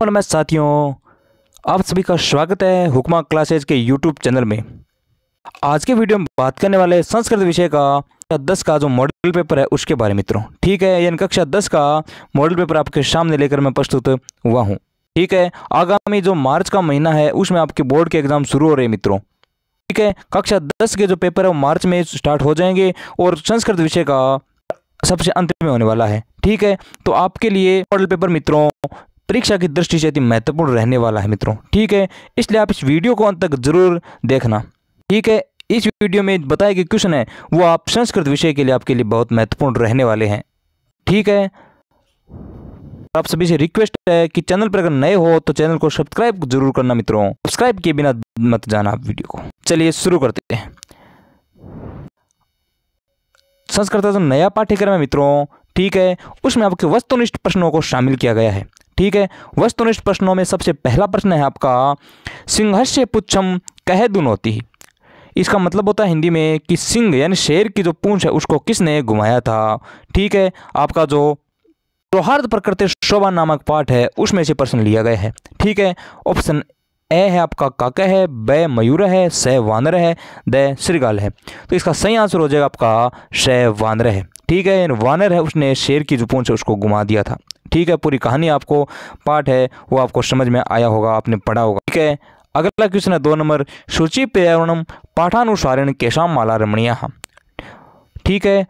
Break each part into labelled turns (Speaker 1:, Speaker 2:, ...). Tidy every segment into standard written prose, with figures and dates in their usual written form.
Speaker 1: और मैं साथियों, आप सभी का स्वागत है हुक्मा क्लासेज के यूट्यूब चैनल में। आज के वीडियो में बात करने वाले संस्कृत विषय का 10 का जो मॉडल पेपर है उसके बारे में मित्रों। ठीक है, यानी कक्षा 10 का मॉडल पेपर आपके सामने लेकर मैं प्रस्तुत हुआ हूँ। ठीक है, आगामी जो मार्च का महीना है उसमें आपके बोर्ड के एग्जाम शुरू हो रहे हैं मित्रों। ठीक है, कक्षा 10 के जो पेपर है वो मार्च में स्टार्ट हो जाएंगे और संस्कृत विषय का सबसे अंत में होने वाला है। ठीक है, तो आपके लिए मॉडल पेपर मित्रों परीक्षा की दृष्टि से अति महत्वपूर्ण रहने वाला है मित्रों। ठीक है, इसलिए आप इस वीडियो को अंत तक जरूर देखना। ठीक है, इस वीडियो में बताए गए क्वेश्चन है वो आप संस्कृत विषय के लिए आपके लिए बहुत महत्वपूर्ण रहने वाले हैं। ठीक है, आप सभी से रिक्वेस्ट है कि चैनल पर अगर नए हो तो चैनल को सब्सक्राइब जरूर करना मित्रों। सब्सक्राइब किए बिना मत जाना आप वीडियो को। चलिए शुरू करते हैं। संस्कृत का जो नया पाठ्यक्रम है मित्रों, ठीक है, उसमें आपके वस्तुनिष्ठ प्रश्नों को शामिल किया गया है। ठीक है, वस्तुनिष्ठ प्रश्नों में सबसे पहला प्रश्न है आपका सिंहस्य पुच्छम कह दुनोती। इसका मतलब होता है हिंदी में कि सिंह यानी शेर की जो पूंछ है उसको किसने घुमाया था। ठीक है, आपका जो सौहार्द प्रकृति शोभा नामक पाठ है उसमें से प्रश्न लिया गया है। ठीक है, ऑप्शन ए है आपका काका है, ब मयूर है, स वानर है, द श्रृगाल है। तो इसका सही आंसर हो जाएगा आपका स वानर है। ठीक है, वानर है उसने शेर की जो पूंछ है उसको घुमा दिया था। ठीक है, पूरी कहानी आपको पाठ है वो आपको समझ में आया होगा, आपने पढ़ा होगा। ठीक है, अगला क्वेश्चन है 2 नंबर सूची पर्यावरणम पाठानुसारेण केशाम माला रमणीय। ठीक है,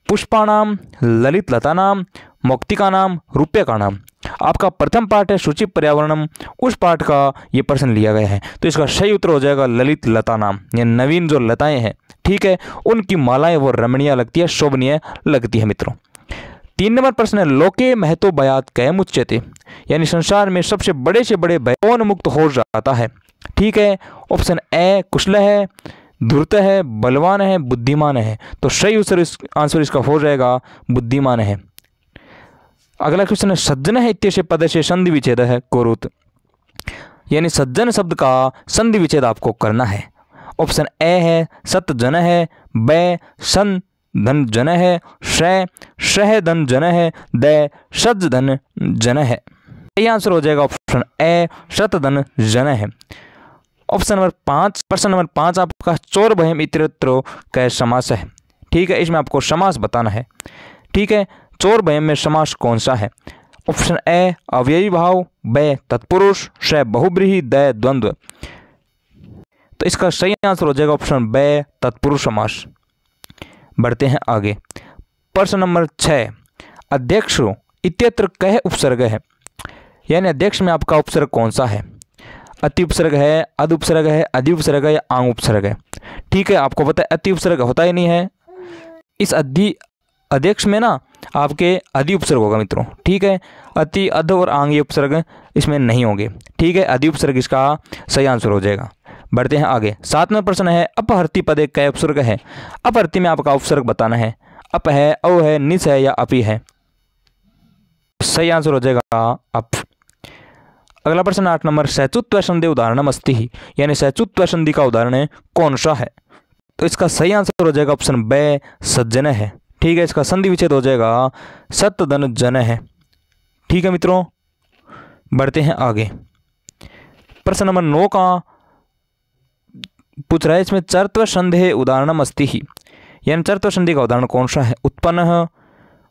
Speaker 1: पुष्पाणाम, ललित लतानाम, मौक्तिकानाम, रूप्यकानाम। आपका प्रथम पाठ है सूची पर्यावरणम, उस पाठ का ये प्रश्न लिया गया है। तो इसका सही उत्तर हो जाएगा ललित लतानाम, ये नवीन जो लताएं हैं, ठीक है, उनकी मालाएं वो रमणीय लगती है, शोभनीय लगती है मित्रों। 3 नंबर प्रश्न है लोके महतो भयात कयम उच्यते, यानी संसार में सबसे बड़े से बड़े भय कौन मुक्त हो जाता है। ठीक है, ऑप्शन ए कुशल है, धूर्त है, बलवान है, बुद्धिमान है। तो सही आंसर इसका हो जाएगा बुद्धिमान है। अगला क्वेश्चन है सज्जन है इत्यस्य पद से संधि विच्छेद है कुरुत, यानी सज्जन शब्द का संधि विच्छेद आपको करना है। ऑप्शन ए है सत जन है, ब सन धन जन है, शह धन जन है, द सज धन जन है। यही आंसर हो जाएगा ऑप्शन ए शत धन जन है। ऑप्शन नंबर 5, प्रश्न नंबर 5 आपका चोर भयम इतरत्र का समास है। ठीक है, इसमें आपको समास बताना है। ठीक है, चोर भयम में समास कौन सा है। ऑप्शन ए अव्ययी भाव, ब तत्पुरुष, श बहुब्रीहि, द द्वंद्व। तो इसका सही आंसर हो जाएगा ऑप्शन ब तत्पुरुष समास। बढ़ते हैं आगे। प्रश्न नंबर 6 अध्यक्ष इत्यत्र कह उपसर्ग है, यानी अध्यक्ष में आपका उपसर्ग कौन सा है। अति उपसर्ग है, अध उपसर्ग है, अधि उपसर्ग है या आंग उपसर्ग है। ठीक है, आपको पता है अति उपसर्ग होता ही नहीं है। इस अध्यक्ष में ना आपके अधि उपसर्ग होगा मित्रों। ठीक है, अति, अध और आंग ये उपसर्ग इसमें नहीं होंगे। ठीक है, अधि उपसर्ग इसका सही आंसर हो जाएगा। बढ़ते हैं आगे। 7वां प्रश्न है अपहर्ति पदे कै उपसर्ग है। अपहर्ति में आपका उपसर्ग बताना है। अप है, औ है, निस है या अपी है। सही आंसर हो जाएगा अप। अगला प्रश्न 8 नंबर सैचुत्व संधि उदाहरणम अस्ति, यानी सैचुत्व संधि का उदाहरण कौन सा है। तो इसका सही आंसर हो जाएगा ऑप्शन ब सज्जन है। ठीक है, इसका संधि विच्छेद हो जाएगा सत धन जन है। ठीक है मित्रों, बढ़ते हैं आगे। प्रश्न नंबर 9 का पूछ रहा है इसमें चरत्व संधि उदाहरणम अस्ति ही, यानी चरत्व संधि का उदाहरण कौन सा है। उत्पन्न,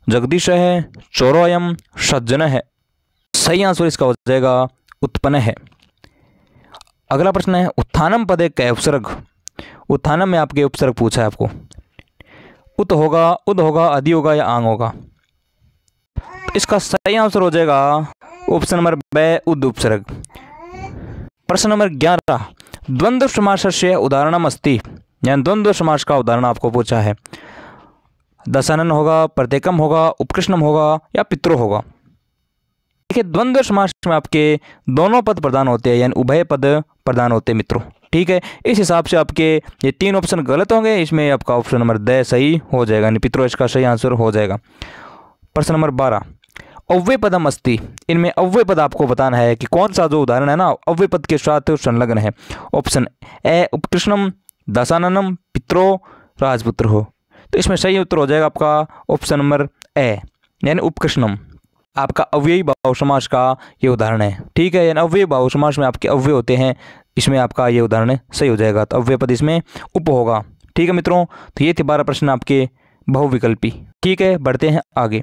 Speaker 1: जगदीश है, चोरोयम, सज्जन है। सही आंसर इसका हो जाएगा उत्पन्न है। अगला प्रश्न है उत्थानम पदे कै उपसर्ग। उत्थानम में आपके उपसर्ग पूछा है आपको। उत होगा, उद होगा, अधि होगा या आंग होगा। इसका सही आंसर हो जाएगा ऑप्शन नंबर ब उद उपसर्ग। प्रश्न नंबर 11 द्वंद्व समास से उदाहरणम अस्ति, यानी द्वंद्व समास का उदाहरण आपको पूछा है। दशानन होगा, प्रत्येकम होगा, उपकृष्णम होगा या पितृ होगा। देखिए, द्वंद्व समास में आपके दोनों पद प्रदान होते हैं, यानी उभय पद प्रदान होते हैं मित्रों। ठीक है, इस हिसाब से आपके ये 3 ऑप्शन गलत होंगे, इसमें आपका ऑप्शन नंबर द सही हो जाएगा, यानी पितृ इसका सही आंसर हो जाएगा। प्रश्न नंबर 12 अव्यय पदम अस्ति, इनमें अव्यय पद आपको बताना है कि कौन सा जो उदाहरण है ना अव्यय पद के साथ संलग्न है। ऑप्शन ए उपकृष्णम, दशाननम, पित्रो, राजपुत्र हो। तो इसमें सही उत्तर हो जाएगा आपका ऑप्शन नंबर ए, यानी उपकृष्णम। आपका अव्ययी बहु समास का ये उदाहरण है। ठीक है, यानी अव्ययी बहु समास में आपके अव्यय होते हैं, इसमें आपका ये उदाहरण सही हो जाएगा। तो अव्यय पद इसमें उप होगा। ठीक है मित्रों, तो ये थे 12 प्रश्न आपके बहुविकल्पी। ठीक है, बढ़ते हैं आगे।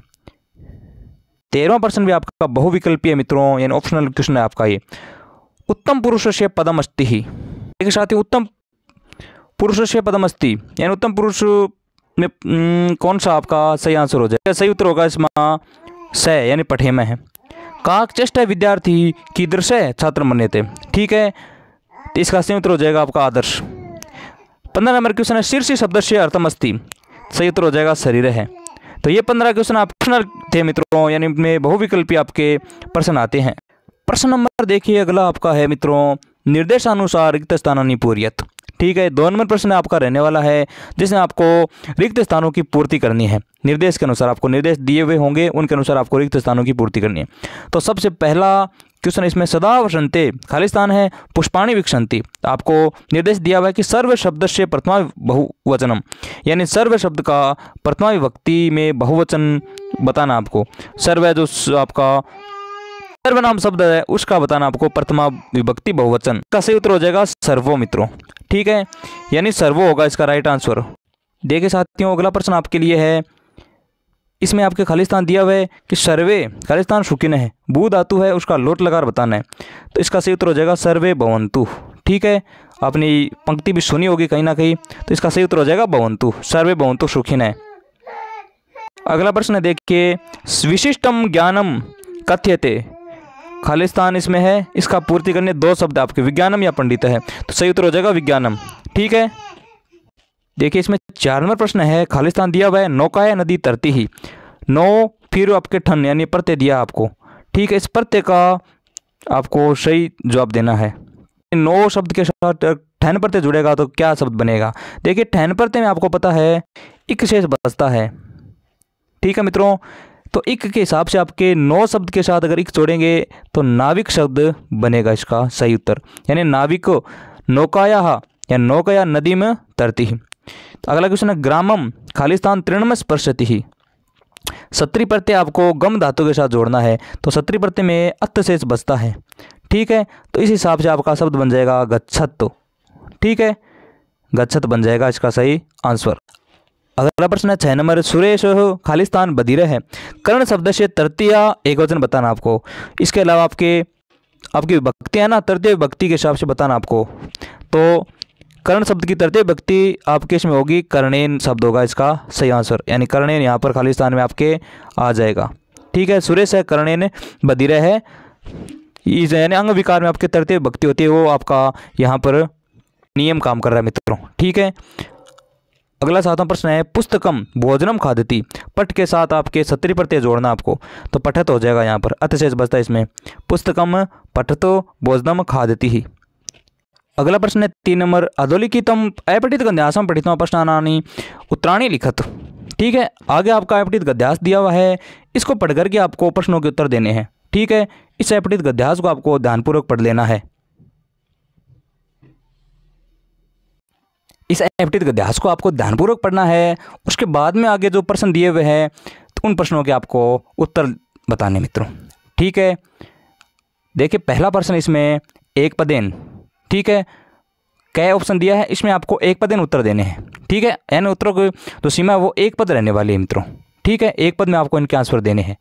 Speaker 1: 13वां प्रश्न भी आपका बहुविकल्पी है मित्रों, यानी ऑप्शनल क्वेश्चन है आपका ये। उत्तम पुरुषस्य पदम अस्ति ही। एक साथ ही उत्तम पुरुषस्य पदम अस्ति, यानी उत्तम पुरुष में कौन सा आपका सही आंसर हो जाएगा? सही उत्तर होगा इसमें स, यानी पठेम है। काक चेष्टा विद्यार्थी कीदृश छात्र मन्यते। ठीक है, तो इसका सही उत्तर हो जाएगा आपका आदर्श। 15 नंबर क्वेश्चन है शीर्ष शब्द से अर्थम अस्ति। सही उत्तर हो जाएगा शरीर है। तो ये 15 क्वेश्चन ऑप्शनल थे मित्रों, यानी इनमें बहुविकल्पी आपके प्रश्न आते हैं। प्रश्न नंबर देखिए अगला आपका है मित्रों, निर्देशानुसार रिक्त स्थानानि पूर्यत। ठीक है, 2 नंबर प्रश्न आपका रहने वाला है, जिसमें आपको रिक्त स्थानों की पूर्ति करनी है। निर्देश के अनुसार आपको निर्देश दिए हुए होंगे, उनके अनुसार आपको रिक्त स्थानों की पूर्ति करनी है। तो सबसे पहला क्वेश्चन इसमें सदा वसंते खाली स्थान है, पुष्पाणि विकसंति। आपको निर्देश दिया हुआ है कि सर्व शब्द से प्रथमा बहुवचनम, यानी सर्व शब्द का प्रथमा विभक्ति में बहुवचन बताना आपको। सर्व जो आपका सर्वनाम शब्द है उसका बताना आपको प्रथमा विभक्ति बहुवचन। का सही उत्तर हो जाएगा सर्वो मित्रों। ठीक है, यानी सर्वो होगा इसका राइट आंसर। देखिए साथियों, अगला प्रश्न आपके लिए है, इसमें आपके खाली स्थान दिया हुआ है कि सर्वे खाली स्थान शुकिन है, भू धातु है, उसका लोट लगाकर बताना है। तो इसका सही उत्तर हो जाएगा सर्वे भवन्तु। ठीक है, आपने पंक्ति भी सुनी होगी कहीं ना कहीं, तो इसका सही उत्तर हो जाएगा भवन्तु, सर्वे भवन्तु सुखिन है। अगला प्रश्न है देखिए, विशिष्टम ज्ञानम कथ्यते। खाली स्थान इसमें है, इसका पूर्ति करने 2 शब्द आपके, विज्ञानम या पंडित है। तो सही उत्तर हो जाएगा विज्ञानम। ठीक है, देखिए इसमें 4 नंबर प्रश्न है, खाली स्थान दिया हुआ है नौकाया नदी तरती ही। नौ फिर आपके ठन, यानी प्रत्यय दिया आपको। ठीक है, इस प्रत्यय का आपको सही जवाब देना है। 9 शब्द के साथ ठहन प्रत्यय जुड़ेगा तो क्या शब्द बनेगा? देखिए ठहन प्रत्यय में आपको पता है इक शेष बचता है। ठीक है मित्रों, तो इक के हिसाब से आपके 9 शब्द के साथ अगर इक जोड़ेंगे तो नाविक शब्द बनेगा इसका सही उत्तर, यानी नाविक नौकाया या नौकाया नदी में तरती ही। तो अगला क्वेश्चन है ग्रामम खाली स्थान तृणम स्पर्शति ही। सत्री प्रत्यय आपको गम धातु के साथ जोड़ना है, तो सत्री प्रत्यय में अत्त शेष बचता है। ठीक है, तो इस हिसाब से आपका शब्द बन जाएगा गच्छत। ठीक है, गच्छत बन जाएगा इसका सही आंसर। अगला प्रश्न है 6 नंबर, सुरेश खाली स्थान बधिर है। कर्ण शब्द से तृतीया एक वचन बताना आपको। इसके अलावा आपकी विभक्ति है ना, तृतीय विभक्ति के हिसाब से बताना आपको। तो कर्ण शब्द की तृतीय विभक्ति आपके इसमें होगी कर्णेन शब्द होगा इसका सही आंसर, यानी कर्णेन यहाँ पर खाली स्थान में आपके आ जाएगा। ठीक है, सुरेश है, कर्णेन बधिर है, इस यानी अंग विकार में आपके तृतीय विभक्ति होती है, वो आपका यहाँ पर नियम काम कर रहा है मित्रों। ठीक है, अगला 7वां प्रश्न है पुस्तकम भोजनम खादती। पट के साथ आपके सत्री प्रत्यय जोड़ना आपको, तो पठत हो जाएगा यहाँ पर, अतिशेष बचता है इसमें। पुस्तकम पठतो भोजनम खादती ही। अगला प्रश्न है 3 नंबर, अधोलिखितम अपठित गद्यासम पठितम प्रश्नानि उत्तराणि लिखत। ठीक है, आगे आपका अपठित गद्यास दिया हुआ है, इसको पढ़ करके आपको प्रश्नों के उत्तर देने हैं। ठीक है, इस अपठित गद्यास को आपको ध्यानपूर्वक पढ़ लेना है। इस अपठित गद्यास को आपको ध्यानपूर्वक पढ़ना है, उसके बाद में आगे जो प्रश्न दिए हुए हैं तो उन प्रश्नों के आपको उत्तर बताने मित्रों। ठीक है, देखिए पहला प्रश्न इसमें एक पदेन। ठीक है, क्या ऑप्शन दिया है, इसमें आपको एक पदेन उत्तर देने हैं। ठीक है, यानी उत्तरों की जो सीमा है वो एक पद रहने वाली है मित्रों। ठीक है, एक पद में आपको इनके आंसर देने हैं।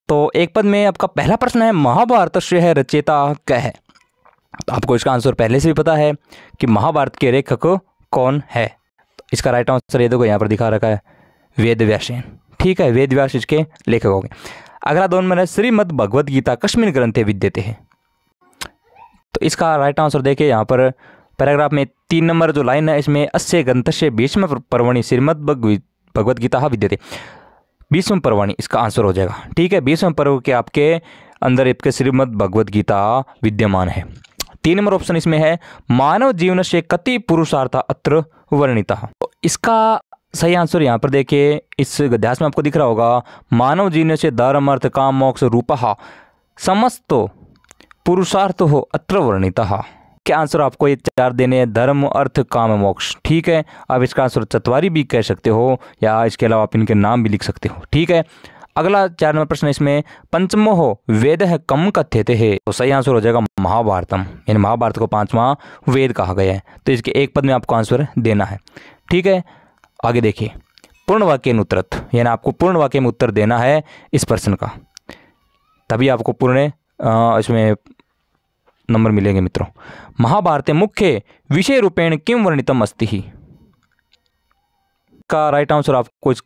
Speaker 1: तो एक पद में आपका पहला प्रश्न है महाभारत से है रचयिता क्या है। तो आपको इसका आंसर पहले से भी पता है कि महाभारत के लेखक कौन है। तो इसका राइट आंसर ये देखो यहाँ पर दिखा रखा है, वेद व्यास। ठीक है, वेद व्यास इसके लेखक हो गए। अगला 2 नंबर है श्रीमद् भगवद गीता कस्मिन् ग्रंथे विद्यते है। तो इसका राइट आंसर देखिए यहाँ पर पैराग्राफ में 3 नंबर जो लाइन है इसमें अस्य ग्रंथस्य भीष्म पर्वणि श्रीमद् भगवद गीता विद्यते। भीष्म पर्वणि इसका आंसर हो जाएगा। ठीक है, भीष्म पर्व के आपके अंदर आपके श्रीमद् भगवद गीता विद्यमान है। 3 नंबर ऑप्शन इसमें है मानव जीवन से कति पुरुषार्थ अत्र वर्णिता। तो इसका सही आंसर यहाँ पर देखिए इस गद्यास में आपको दिख रहा होगा, मानव जीवन से धर्म अर्थ काम मोक्ष रूपः समस्तो पुरुषार्थ हो अत्र वर्णिता। क्या आंसर आपको ये 4 देने हैं, धर्म अर्थ काम मोक्ष। ठीक है, आप इसका आंसर चतवारी भी कह सकते हो या इसके अलावा आप इनके नाम भी लिख सकते हो। ठीक है, अगला 4 नंबर प्रश्न इसमें पंचमो वेद है कम कथ्यते है, तो सही आंसर हो जाएगा महाभारतम, यानी महाभारत को 5वां वेद कहा गया है। तो इसके एक पद में आपको आंसर देना है। ठीक है, आगे देखिए, पूर्ण वाक्य में उत्तरत, यानी आपको पूर्ण वाक्य में उत्तर देना है इस प्रश्न का, तभी आपको पूर्ण इसमें नंबर मिलेंगे मित्रों। महाभारते मुख्य विषय रूपेण किम वर्णितम अस्ति ही, का राइट आंसर आपको इस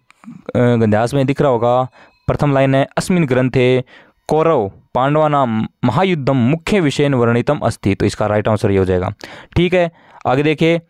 Speaker 1: गंध्यास में दिख रहा होगा। प्रथम लाइन है अस्मिन् ग्रंथे कौरव पांडवानां महायुद्धम मुख्य विषयन वर्णितम अस्ति, तो इसका राइट आंसर ये हो जाएगा। ठीक है, आगे देखिए,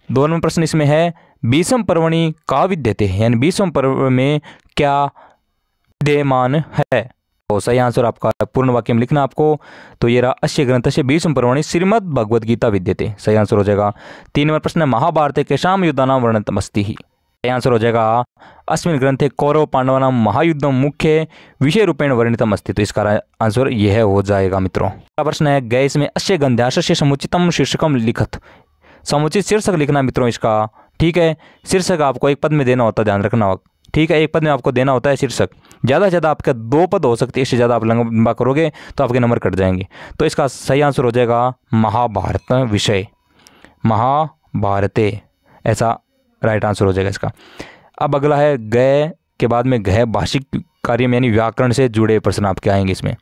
Speaker 1: 2 नंबर प्रश्न इसमें है भीष्म पर्वणि का विद्यते, यानी भीष्म पर्व में क्या विद्यमान है, तो सही आंसर आपका पूर्ण वाक्य में लिखना आपको। तो ये रहा अस्य ग्रंथ से भीष्म पर्वणि श्रीमद् भगवद गीता विद्यते, सही आंसर हो जाएगा। 3 नंबर प्रश्न है महाभारते केषां युद्धानां वर्णितम अस्ति ही, सही आंसर हो जाएगा अस्मिन् ग्रंथे कौरव पांडवानां महायुद्धम मुख्य विषय रूपेण वर्णितम अस्ति, तो इसका आंसर यह हो जाएगा मित्रों। अगला प्रश्न है गए इसमें अस्य गंध्यास्य समुचितम शीर्षकम लिखत, समुचित शीर्षक लिखना मित्रों इसका। ठीक है, शीर्षक आपको एक पद में देना होता है, ध्यान रखना। ठीक है, एक पद में आपको देना होता है शीर्षक, ज़्यादा से ज़्यादा आपके 2 पद हो सकते हैं, इससे ज़्यादा आप लंबा करोगे तो आपके नंबर कट जाएंगे। तो इसका सही आंसर हो जाएगा महाभारत विषय, महाभारते, ऐसा राइट आंसर हो जाएगा इसका। अब अगला है गए के बाद में गए भाषिक कार्य में, यानी व्याकरण से जुड़े प्रश्न आपके आएंगे इसमें।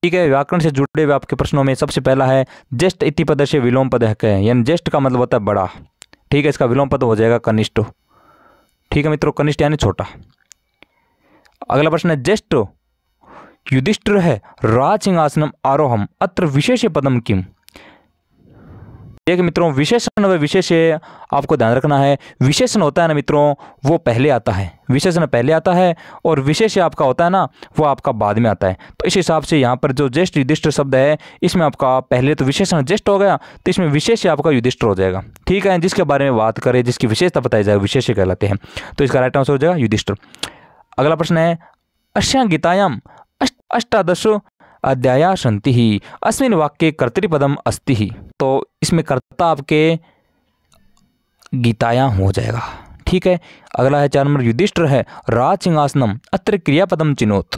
Speaker 1: ठीक है, व्याकरण से जुड़े हुए आपके प्रश्नों में सबसे पहला है ज्येष्ठ इति पद से विलोम पद है, यानी ज्येष्ठ का मतलब होता है बड़ा। ठीक है, इसका विलोम पद हो जाएगा कनिष्ठ। ठीक है मित्रों, कनिष्ठ यानी छोटा। अगला प्रश्न है ज्येष्ठ युधिष्ठिर है राज सिंहासनम आरोहम अत्र विशेष पदम किम। देखिए मित्रों, विशेषण व विशेष्य आपको ध्यान रखना है। विशेषण होता है ना मित्रों, वो पहले आता है, विशेषण पहले आता है, और विशेष्य आपका होता है ना, वो आपका बाद में आता है। तो इस हिसाब से यहाँ पर जो ज्येष्ठ युधिष्ठिर शब्द है, इसमें आपका पहले तो विशेषण ज्येष्ठ हो गया, तो इसमें विशेष्य आपका युधिष्ठिर हो जाएगा। ठीक है, जिसके बारे में बात करें, जिसकी विशेषता बताई जाए, विशेष्य कहलाते हैं, तो इसका राइट आंसर हो जाएगा युधिष्ठिर। अगला प्रश्न है अस्यां गीतायाम अष्टादश अध्याया सन्ति ही अस्मिन् वाक्ये कर्तृपदम अस्ति ही, तो इसमें कर्ता आपके गीतायां हो जाएगा। ठीक है, अगला है 4 नंबर युधिष्ठिर है राज सिंहासनम अत्र क्रियापदम चिनोत,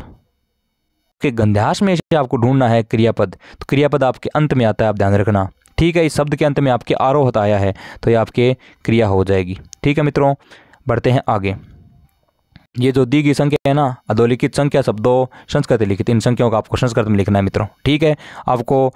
Speaker 1: के गंध्यास में से आपको ढूंढना है क्रियापद, तो क्रियापद आपके अंत में आता है, आप ध्यान रखना। ठीक है, इस शब्द के अंत में आपके आरोहित आया है, तो ये आपके क्रिया हो जाएगी। ठीक है मित्रों, बढ़ते हैं आगे। ये जो दी गई संख्या है ना, अधोलिखित संख्या शब्दों संस्कृत लिखित, इन संख्याओं का आपको संस्कृत में लिखना है मित्रों। ठीक है, आपको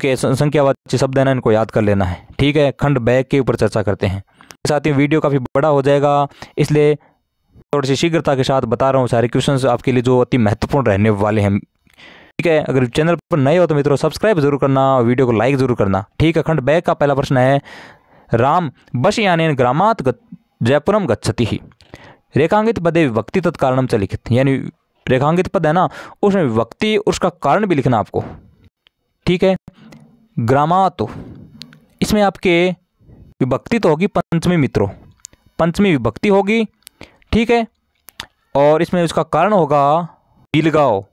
Speaker 1: के संख्यावाची शब्द है ना, इनको याद कर लेना है। ठीक है, खंड बैग के ऊपर चर्चा करते हैं। साथ ही वीडियो काफ़ी बड़ा हो जाएगा, इसलिए थोड़ी सी शीघ्रता के साथ बता रहा हूँ सारे क्वेश्चंस आपके लिए जो अति महत्वपूर्ण रहने वाले हैं। ठीक है, अगर चैनल पर नए हो तो मित्रों सब्सक्राइब जरूर करना, वीडियो को लाइक जरूर करना। ठीक है, खंड बैग का पहला प्रश्न है राम बशयानेन ग्रामात् जयपुरम गच्छति ही, रेखांकित पदे विभक्ति तत्कारणम च लिखित, यानी रेखांकित पद है ना, उसमें विभक्ति उसका कारण भी लिखना आपको। ठीक है, ग्रामात्, इसमें आपके विभक्ति तो होगी पंचमी मित्रों, पंचमी विभक्ति होगी। ठीक है, और इसमें उसका कारण होगा विलगाव।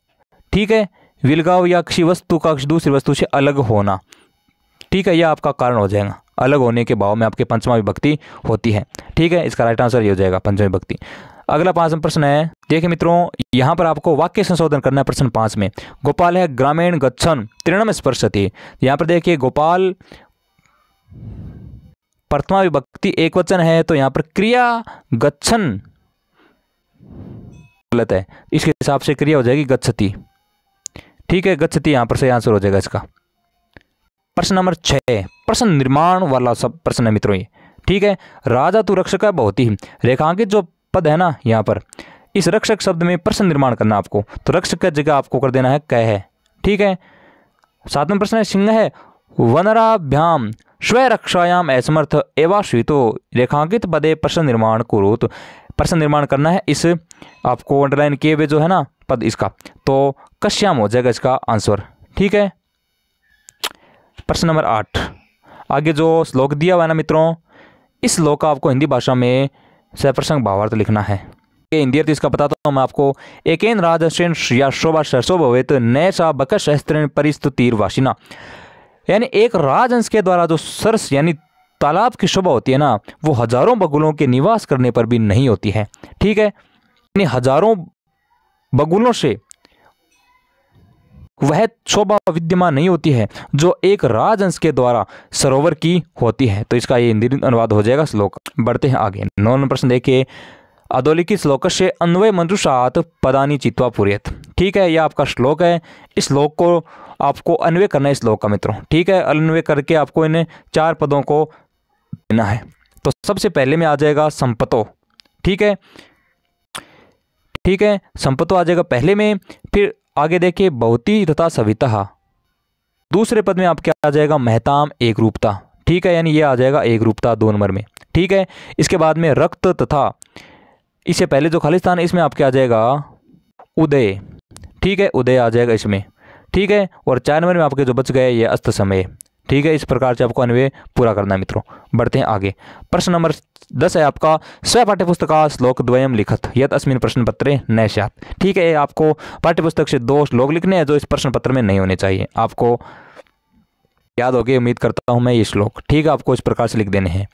Speaker 1: ठीक है, विलगाव या किसी वस्तु का दूसरी वस्तु से अलग होना। ठीक है, यह आपका कारण हो जाएगा, अलग होने के भाव में आपके पंचमा विभक्ति होती है। ठीक है, इसका राइट आंसर ये हो जाएगा पंचमी विभक्ति। अगला 5वां प्रश्न है, देखिए मित्रों, यहाँ पर आपको वाक्य संशोधन करना है। प्रश्न 5 में गोपाल है ग्रामीण गच्छन तृणम स्पर्शति, यहाँ पर देखिए गोपाल प्रथमा विभक्ति एक वचन है, तो यहाँ पर क्रिया गच्छन गलत है, इसके हिसाब से क्रिया हो जाएगी गच्छति। ठीक है, गच्छति यहाँ पर सही आंसर हो जाएगा इसका। प्रश्न नंबर 6 प्रश्न निर्माण वाला सब प्रश्न है मित्रों ये। ठीक है, राजा तू रक्षक बहुत ही, रेखांकित जो पद है ना, यहाँ पर इस रक्षक शब्द में प्रश्न निर्माण करना आपको, तो रक्षक की जगह आपको कर देना है कह है। ठीक है, 7वां प्रश्न है सिंह है वनराभ्याम स्वरक्षायाम असमर्थ एवं श्वेतो, रेखांकित पदे प्रश्न निर्माण करो, तो प्रश्न निर्माण करना है इस आपको अंडरलाइन किए हुए जो है ना पद इसका, तो कश्याम हो जाएगा इसका आंसर। ठीक है, प्रश्न नंबर 8 आगे जो श्लोक दिया हुआ है ना मित्रों, इस श्लोक का आपको हिंदी भाषा में सप्रसंग भावार्थ लिखना है। हिंदी अर्थ इसका बताता हूँ मैं आपको। एकेन राजश्रेण या शोभा सरसो भवेत नय सा बक सहस्त्रेण परिस्तुतिर वासिना, यानी एक राजहंस के द्वारा जो सरस यानी तालाब की शोभा होती है ना, वो हजारों बगुलों के निवास करने पर भी नहीं होती है। ठीक है, यानी हजारों बगुलों से वह शोभा विद्यमान नहीं होती है जो एक राजहंस के द्वारा सरोवर की होती है। तो इसका ये हिंदी अनुवाद हो जाएगा श्लोक। बढ़ते हैं आगे। 9 नंबर प्रश्न देखिए, अधोलिखित श्लोकस्य अन्वय मंजुषात् पदानि चित्वा पूरयेत्। ठीक है, यह आपका श्लोक है। इस श्लोक को आपको अन्वय करना है इस श्लोक का मित्रों। ठीक है, अन्वय करके आपको इन 4 पदों को देना है। तो सबसे पहले में आ जाएगा संपतो। ठीक है, संपतो आ जाएगा पहले में। फिर आगे देखिए बहुति तथा सविता। दूसरे पद में आपके आ जाएगा महताम एक रूपता। ठीक है, यानी ये आ जाएगा एक रूपता 2 नंबर में। ठीक है, इसके बाद में रक्त तथा, इससे पहले जो खालिस्तान है इसमें आपके आ जाएगा उदय। ठीक है, उदय आ जाएगा इसमें। ठीक है, और 4 नंबर में आपके जो बच गए ये अस्त समय। ठीक है, इस प्रकार से आपको अन्वय पूरा करना है मित्रों। बढ़ते हैं आगे। प्रश्न नंबर 10 है आपका, स्व पाठ्यपुस्तका श्लोक द्वयम लिखत यत अस्मिन् प्रश्न पत्रे न स्यात्। ठीक है, आपको पाठ्यपुस्तक से 2 श्लोक लिखने हैं जो इस प्रश्न पत्र में नहीं होने चाहिए। आपको याद होगी उम्मीद करता हूं मैं ये श्लोक। ठीक है, आपको इस प्रकार से लिख देने हैं।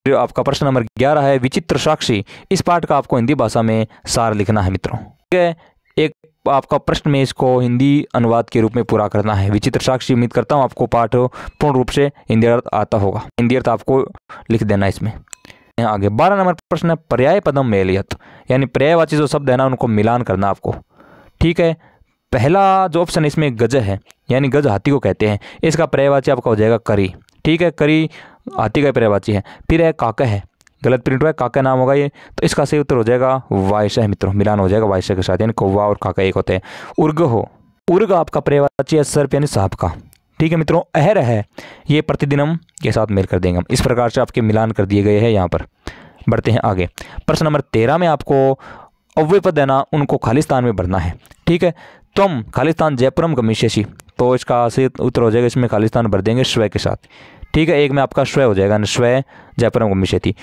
Speaker 1: जो आपका प्रश्न नंबर 11 है, विचित्र साक्षी। इस पाठ का आपको हिंदी भाषा में सार लिखना है मित्रों। ठीक है, एक आपका प्रश्न में इसको हिंदी अनुवाद के रूप में पूरा करना है। विचित्र साक्षी, उम्मीद करता हूँ आपको पाठ पूर्ण रूप से हिंदी अर्थ आता होगा। हिंदी अर्थ आपको लिख देना इसमें। आगे 12 नंबर प्रश्न है, पर्याय पदम मेलयत, यानी पर्यायवाची जो शब्द है ना उनको मिलान करना आपको। ठीक है, पहला जो ऑप्शन इसमें गज है, यानी गज हाथी को कहते हैं, इसका पर्यायवाची आपका हो जाएगा करी। ठीक है, करी हाथी का पर्यायवाची है। फिर है काका है, गलत प्रिंट हुआ है, काका नाम होगा ये, तो इसका सही उत्तर हो जाएगा वायस है मित्रों। मिलान हो जाएगा वायस के साथ, यानी कौवा और काका एक होते हैं। उर्ग हो, उर्ग आपका पर्यायवाची है सर्प यानी सांप का। ठीक है मित्रों, अहर है ये प्रतिदिनम के साथ मेल कर देंगे हम। इस प्रकार से आपके मिलान कर दिए गए हैं यहाँ पर। बढ़ते हैं आगे। प्रश्न नंबर 13 में आपको अव्यय पद है ना उनको खालिस्तान में भरना है। ठीक है, तुम खालिस्तान जयपुरम गमिष्यसि, तो इसका सही उत्तर हो जाएगा इसमें खालिस्तान भर देंगे स्व के साथ। ठीक है, एक में आपका स्व हो जाएगा, स्व जयपुरम गमिष्यति।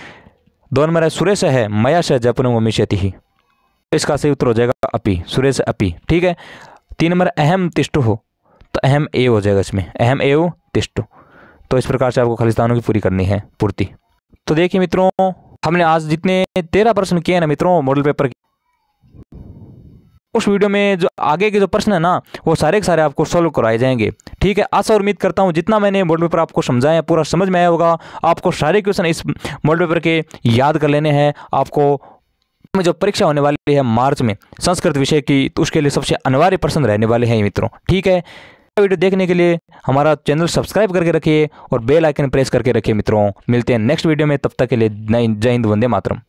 Speaker 1: 2 नंबर है सुरेश है मया से जयपुरम गमिष्यति ही, इसका सही उत्तर हो जाएगा अपि, सुरेश अपि। ठीक है, 3 नंबर अहम तिष्ठु हो, तो अहम एव हो जाएगा इसमें, अहम एव तिष्ठु। तो इस प्रकार से आपको खालिस्तानों की पूरी करनी है पूर्ति। तो देखिए मित्रों, हमने आज जितने 13 प्रश्न किए हैं ना मित्रों मॉडल पेपर के, उस वीडियो में जो आगे के जो प्रश्न है ना वो सारे के सारे आपको सॉल्व करवाए जाएंगे। ठीक है, आशा और उम्मीद करता हूँ जितना मैंने मॉडल पेपर आपको समझाया पूरा समझ में आया होगा। आपको सारे क्वेश्चन इस मॉडल पेपर के याद कर लेने हैं। आपको में जो परीक्षा होने वाली है मार्च में संस्कृत विषय की, तो उसके लिए सबसे अनिवार्य प्रश्न रहने वाले हैं मित्रों। ठीक है, वीडियो देखने के लिए हमारा चैनल सब्सक्राइब करके रखिए और बेल आइकन प्रेस करके रखिए मित्रों। मिलते हैं नेक्स्ट वीडियो में, तब तक के लिए जय हिंद, वंदे मातरम।